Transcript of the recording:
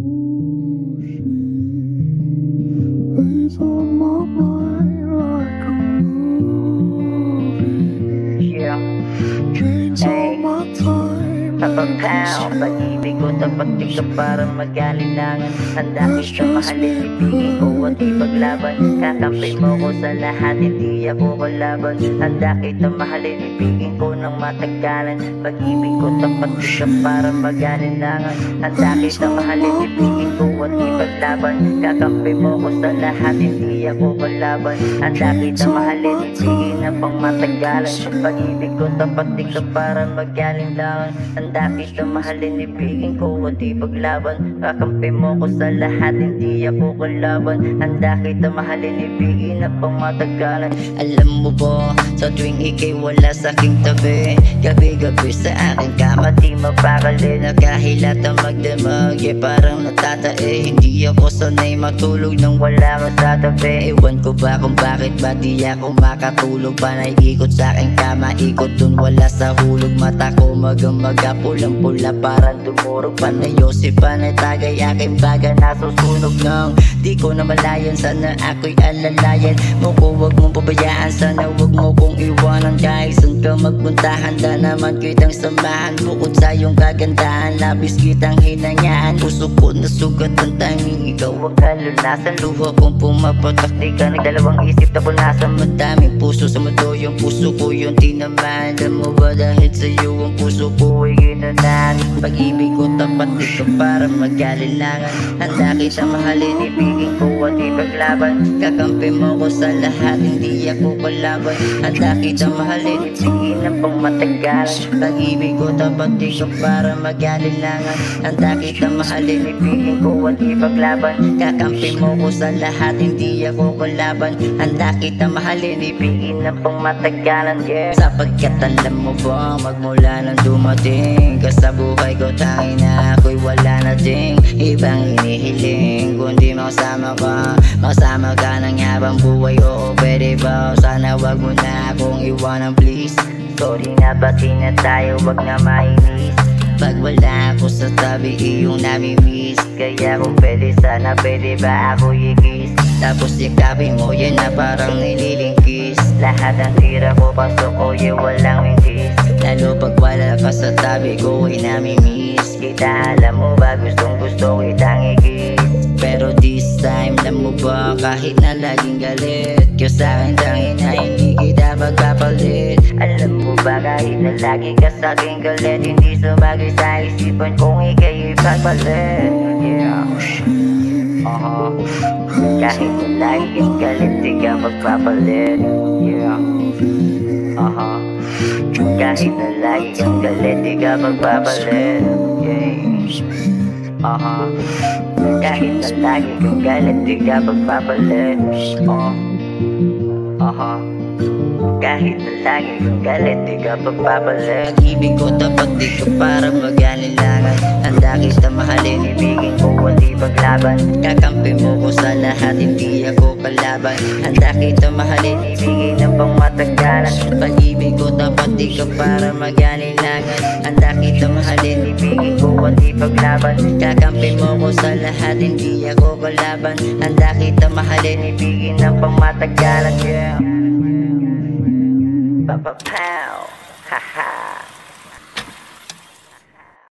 Plays on my mind like a movie. Yeah. Drains all my time. Papapow, pag-ibig ko tapat di ka para mag-alinlangan. Handa kita mahalin, ibigin ko at ipaglaban. Kakampi mo ko sa lahat, hindi ako kalaban. Handa kita mahalin, ibigin ko ng matagalan. Pag-ibig ko tapat di ka para mag-alinlangan. Handa kita mahalin, ibigin ko at ipaglaban. Kakampi mo ko sa lahat, hindi ako kalaban. Handa kita mahalin, ibigin na pang matagalan. Pag-ibig ko tapat di ka para mag-alinlangan. Handa kita mahalin, ibigin ko at ipaglaban. Kakampi mo ko sa lahat, hindi ako kalaban. Handa kita mahalin, ibigin na pang matagalan. Alam mo ba, sa tuwing ikay wala sa aking tabi, gabi-gabi sa aking kama di mapakali. Nakahilata magdamag, parang natatae. Hindi ako sanay matulog nang wala ka sa tabi. Ewan ko ba kung bakit ba di ako makatulog. Panay ikot sa aking kama, ikot dun wala sa hulog. Mata ko magamaga, pulang-pula parang dumurog. Panay Yosef, panay tagay aking baga nasusunog nang di ko na malayan. Sana ako'y alalayan mo ko, wag mong pabayaan. Sana wag mo kong iwanan. Kahit saan ka magpunta, handa naman kitang samahan. Bukod sa iyong kagandahan, labis kitang hinayaan. Puso ko na sugat ang tanging ikaw ang kalunasan. Luha kong pumapatak, di ka nagdalawang isip. Tapos nasa madaming puso sa mundo, yung puso ko yung tinamaan. Alam mo ba dahil sa'yo ang puso ko ay ginanan. Pag-ibig ko tapat di ka para mag-alinlangan. Handa kita mahalin, ibigin ko at ipaglaban. Kakampi mo ko sa lahat, hindi ako kalaban. Handa kita mahalin, ibigin na pang matagalan. Pag-ibig ko tapat di ka para mag-alinlangan. Handa kita mahalin, ibigin ko at ipaglaban. Kakampi mo ko sa lahat, hindi ako kalaban. Handa kita mahalin, ibigin na pang matagalan. Yeah. Sapagkat alam mo ba, magmula nang dumating ka sa buhay ko, tangin na ako'y wala na ding ibang hinihiling kundi makasama ka ng habang buhay. Oo, pwede ba? Sana wag mo na akong iwanan please. Sorry na pati na tayo, wag na mainis. Pag wala ako sa tabi, iyong namimiss. Kaya kung pwede, sana pwede ba ako i-kiss? Tapos yakapin mo, yan na parang nililingkis. Lahat ng tira ko, pasok ko, yeah, walang mintis. Lalo pag wala ka sa tabi ko, ay namimiss kita. Alam mo ba, gustong gusto kitang i-kiss. Pero this time, alam mo ba, kahit na laging galit ka sa'kin, tangin na hindi kita pagpapalit. Alam mo ba, kahit na lagi ka sa'king galit, hindi sumagay sa isipan kung ika'y ipagpalit. Yeah. Kahit na lagi kang galit, di ka magpapalit. Yeah. Kahit na lagi kang galit, di ka magpapalit. Yeah. Kahit na lagi kang galit, di ka magpapalit. Kahit na lagi kang galit, di ka magpapalit. Pag-ibig ko tapat di ka para mag-alinlangan. Handa kita mahalin, ibigin ko at ipaglaban. Kakampi mo ko sa lahat, hindi ako kalaban. Handa kita mahalin, ibigin ng pang matagalan. Pag-ibig ko tapat di ka para mag-alinlangan. Handa kita mahalin, ibigin ko at ipaglaban. Kakampi mo ko sa lahat, hindi ako kalaban. Handa kita mahalin, ibigin ng pang matagalan. Yeah. Papapow, haha.